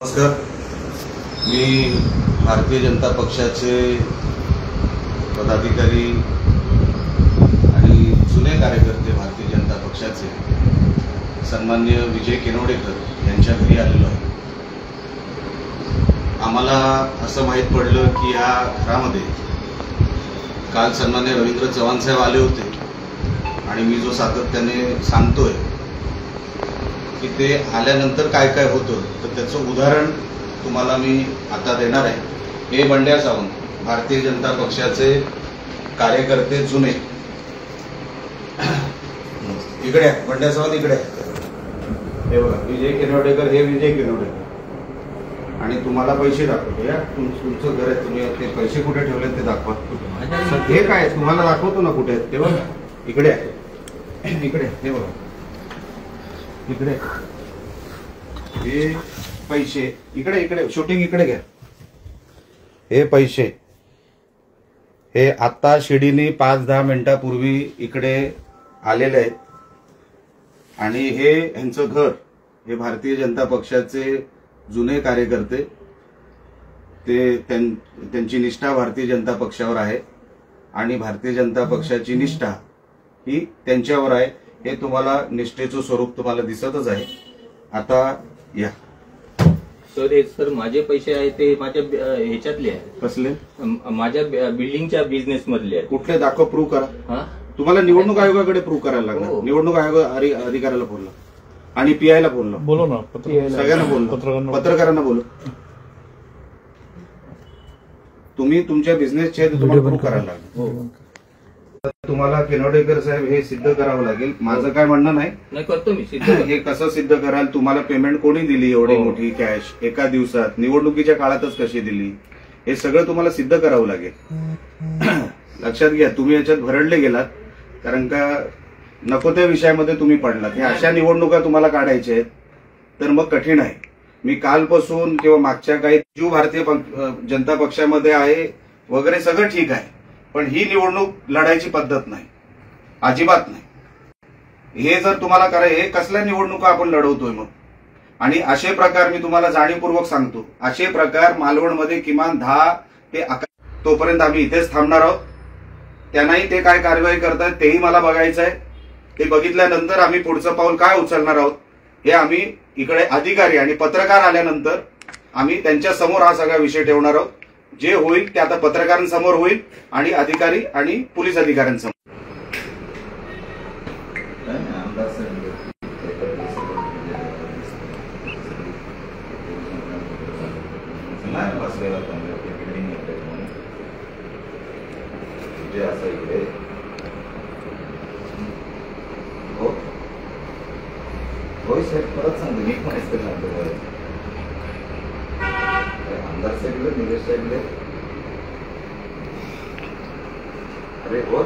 नमस्कार. मी भारतीय जनता पक्षाचे पदाधिकारी आणि जुने कार्यकर्ते भारतीय जनता पक्षाचे सन्माननीय विजय केनवडेकर यांच्या घरी आलेलो आहे. आम्हाला असं माहीत पडलं की या घरामध्ये काल सन्माननीय रवींद्र चव्हाण साहेब आले होते आणि मी जो सातत्याने सांगतोय की ते आल्यानंतर काय काय होतं तर त्याचं उदाहरण तुम्हाला मी आता देणार आहे. हे बंड्या सावंत भारतीय जनता पक्षाचे कार्यकर्ते जुने. इकडे बंड्या सावंत इकडे. हे बघा विजय केनवडेकर, हे विजय केनवडेकर. आणि तुम्हाला पैसे दाखवतो. या तुमचं घर आहे, तुम्ही ते पैसे कुठे ठेवले ते दाखवा. हे काय तुम्हाला दाखवतो ना कुठे आहेत ते बघा. इकडे इकडे हे बघा इकडे हे पैसे. इकडे इकडे शूटिंग इकडे घ्या. हे पैसे हे आता शिडीने 5-10 मिनिटापूर्वी इकडे आलेले आहेत. आणि हे ह्यांचं घर, हे भारतीय जनता पक्षाचे जुने कार्यकर्ते, ते त्यांची निष्ठा भारतीय जनता पक्षावर आहे आणि भारतीय जनता पक्षाची निष्ठा ही त्यांच्यावर आहे. हे तुम्हाला निष्ठेचं स्वरूप तुम्हाला दिसतच आहे. आता या सर, हे सर माझे पैसे आहेत ते माझ्या ह्याच्यातले आहेत. कसले? माझ्या बिल्डिंगच्या बिझनेस मधले आहेत. कुठले दाखव, प्रूव्ह करा. तुम्हाला निवडणूक आयोगाकडे प्रूव्ह करायला लागणार. निवडणूक आयोग अधिकाऱ्याला बोलला आणि पीआयला बोललो. बोलो ना, सगळ्यांना बोललो, पत्रकारांना बोललो. तुम्ही तुमच्या बिझनेसचे तुम्हाला प्रूव्ह करायला लागणार. तुम्हाला केनवडेकर साहेब हे सिद्ध करावं लागेल. माझं काय म्हणणं नाही, करतो मी सिद्ध. हे कसं सिद्ध कराल? तुम्हाला पेमेंट कोणी दिली एवढी मोठी कॅश एका दिवसात, निवडणुकीच्या काळातच कशी दिली, हे सगळं तुम्हाला सिद्ध करावं लागेल. लक्षात घ्या, तुम्ही याच्यात भरडले गेलात कारण का नको त्या विषयामध्ये तुम्ही पडलात. हे अशा निवडणुका तुम्हाला काढायच्या आहेत तर मग कठीण आहे. मी कालपासून किंवा मागच्या काही भारतीय जनता पक्षामध्ये आहे वगैरे सगळं ठीक आहे, पण ही निवडणूक लढायची पद्धत नाही, अजिबात नाही. हे जर तुम्हाला करायचं, हे कसल्या निवडणुका आपण लढवतोय मग? आणि असे प्रकार मी तुम्हाला जाणीवपूर्वक सांगतो, असे प्रकार मालवणमध्ये किमान 10 ते 11. तोपर्यंत आम्ही इथेच थांबणार आहोत. त्यांनाही ते काय कारवाई करतात तेही मला बघायचं आहे. ते बघितल्यानंतर आम्ही पुढचं पाऊल काय उचलणार आहोत हे आम्ही इकडे अधिकारी आणि पत्रकार आल्यानंतर आम्ही त्यांच्या समोर हा सगळा विषय ठेवणार आहोत. जे होईल ते आता पत्रकारांसमोर होईल आणि अधिकारी आणि पोलीस अधिकाऱ्यांसमोर. असं इकडे हो होय साहेब, परत सांगतो मी पण सांगतो. आमदार साहेब, निलेश साहेब, अरे हो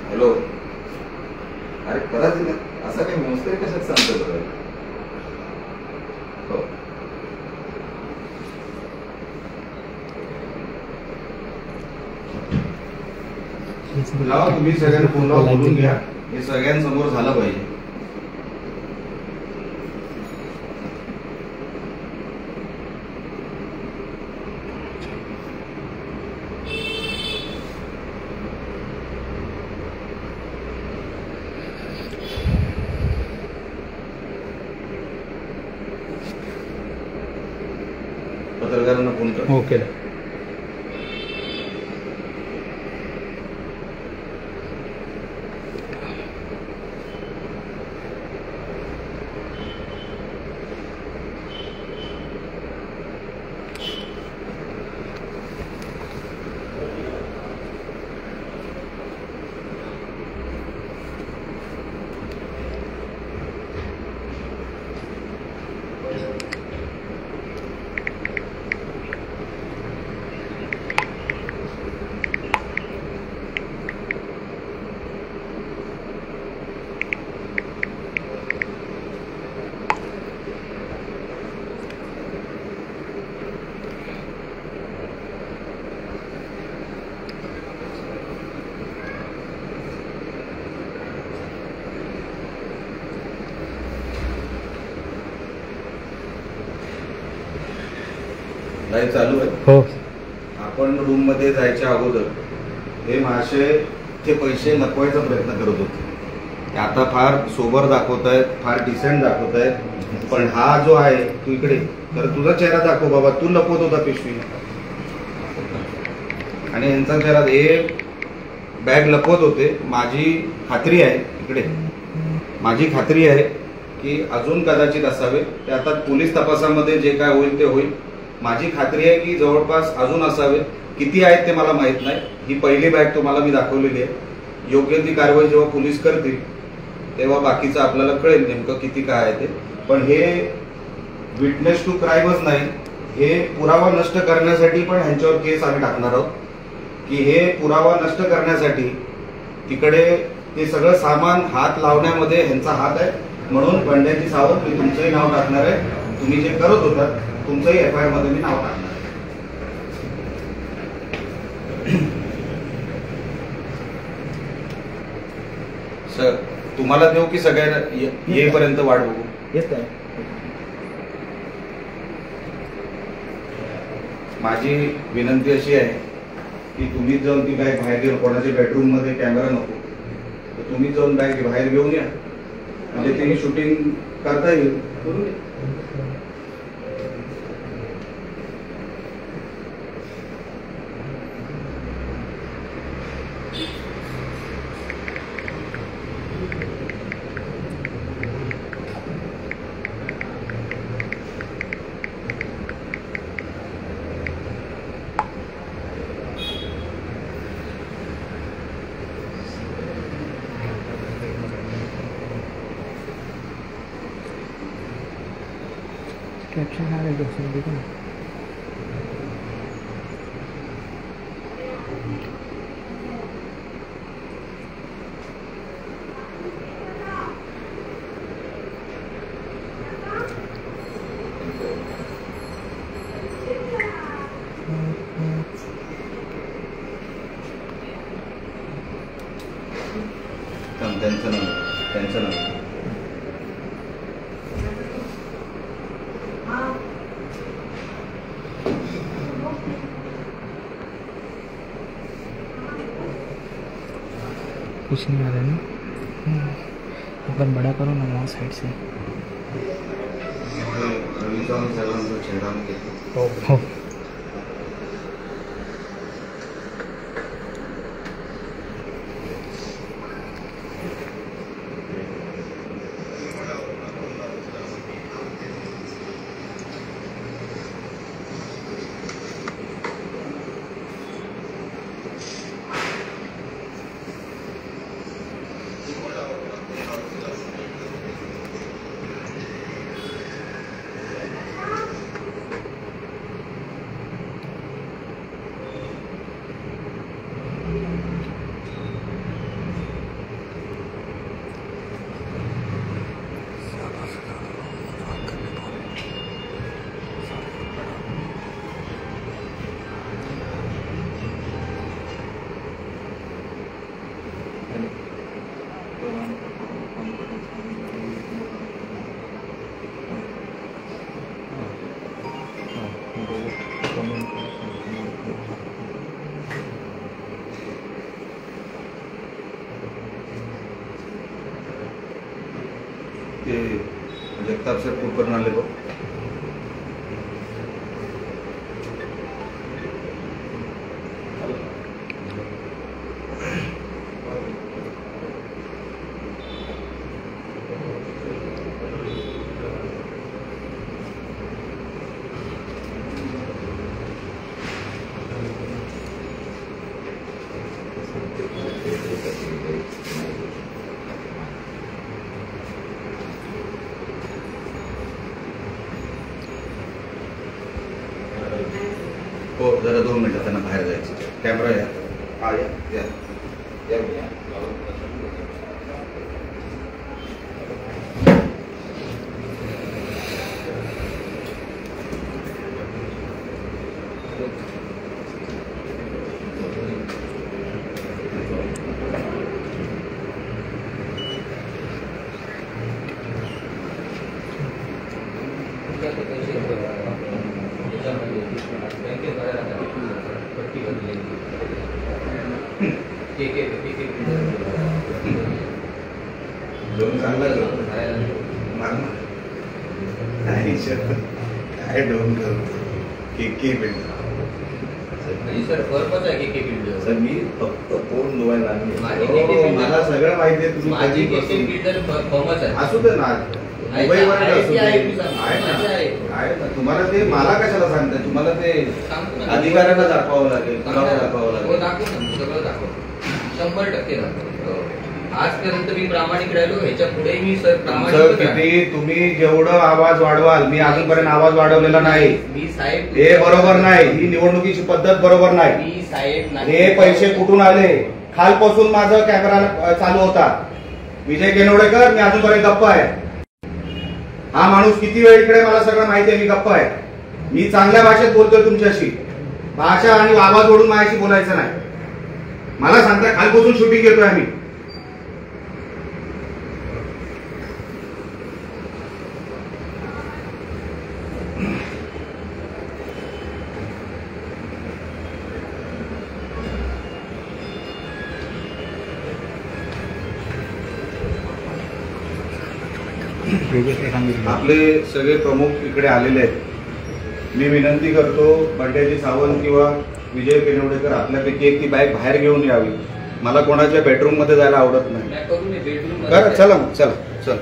हॅलो, अरे कदाचित असं काही मोस्टरी कशात सांगतो बरं. हो लावा, तुम्ही सगळ्यांना फोन लावा, बोलून घ्या. हे सगळ्यांसमोर झालं पाहिजे. पत्रकारांना फोन कर. ओके. लाईव्ह चालू आहे. हो. आपण रूम मध्ये जायच्या अगोदर हे महाशय ते पैसे लपवायचा प्रयत्न करत होते. ते आता फार सोबर दाखवत आहेत, फार डिसेंट दाखवत आहेत, पण हा जो आहे तू इकडे तर तुझा चेहरा दाखव बाबा. तू लपवत होता पिशवी आणि यांचा चेहरा, हे बॅग लपवत होते. माझी खात्री आहे, इकडे माझी खात्री आहे की अजून कदाचित असावे. ते आता पोलीस तपासामध्ये जे काय होईल ते होईल. माझी खात्री आहे की जवळपास अजून असावे. किती आहेत ते मला माहित नाही. ही पहिली बॅग तुम्हाला मी दाखवलेली आहे. योग्य ती कारवाई जेव्हा पोलीस करतील तेव्हा बाकीचं आपल्याला कळेल नेमकं किती काय आहे ते. पण हे विटनेस टू क्राईमच नाही, हे पुरावा नष्ट करण्यासाठी पण ह्यांच्यावर केस आम्ही टाकणार आहोत. की हे पुरावा नष्ट करण्यासाठी तिकडे ते सगळं सामान हात लावण्यामध्ये ह्यांचा हात आहे. म्हणून बंड्याची सावध मी तुमचंही नाव टाकणार आहे. तुम्ही जे करत होतात तुमचंही एफआयआर मध्ये मी नाव टाकणार आहे. सर तुम्हाला देऊ की सगळ्यांना येईपर्यंत वाट बघू? येत आहे. माझी विनंती अशी आहे की तुम्हीच जाऊन ती बॅग बाहेर घेऊन, कोणाच्या बेडरूम मध्ये कॅमेरा नको तर तुम्हीच जाऊन बॅग बाहेर घेऊन या, म्हणजे ते शूटिंग करता येईल. कैप्शन आ रहा है देखो ना. त्यांचं नाव कुछ नहीं आ रहा है ना. एक बार बड़ा करो ना वहाँ साइड से. रवी चव्हाण साहेबांचा चेहरा मी घेतो. हो. ते जगताप साहेब कुलकर्णी आले बघ. हो जरा 2 मिनिटं त्यांना बाहेर जायचं. कॅमेरा या. हा या या या या. पैसे दोन चांगला नाही सर काय डोन करू के बिल्डर सर पर्पज आहे के बिल्डर. सर मी फक्त फोन धुवायला आणले. माझी हो, KK builder. मला सगळं माहिती आहे तुम्ही माझी कधीपासून- बिल्डर फॉर्मच आहे. असू दे ना मुंबईवर आहे, असू दे. आहे, मी सांगतो. आहे ना. माझी आहे. आहे ना. तुम्हाला ते मला कशाला सांगताय तुम्हाला ते सांगतो ना. अधिकाऱ्यांना दाखवावं लागेल पुरावा दाखवावं हो लागेल. दाखवू ना, सगळं दाखव. 100% दाखव. आजपर्यंत मी प्रामाणिक राहिलो, ह्याच्या पुढे मी सर तुमचं प्रामाणिक किती तुम्ही जेवढं आवाज वाढवाल मी अजूनपर्यंत आवाज वाढवलेला नाही. मी साहेब हे बरोबर नाही. ही निवडणुकीची पद्धत बरोबर नाही. मी साहेब हे पैसे कुठून आले खालपासून माझा कॅमेरा चालू होता. विजय केनवडेकर मी अजूनपर्यंत गप्प आहे. हा माणूस किती वेळ इकडे मला सगळं माहिती आहे. मी गप्प आहे. मी चांगल्या भाषेत बोलतोय तुमच्याशी. भाषा आणि आवाज ओढून माझ्याशी बोलायचं नाही. मला सांगता खालपासून शूटिंग घेतोय आम्ही. आपले सगळे प्रमुख इकडे आलेले आहेत. मी विनंती करतो बंड्याजी सावंत किंवा विजय केनवडेकर आपल्यापैकी एक ती बाईक बाहेर घेऊन यावी. मला कोणाच्या बेडरूम मध्ये जायला आवडत नाही. करून बेडरूम चला चला चला.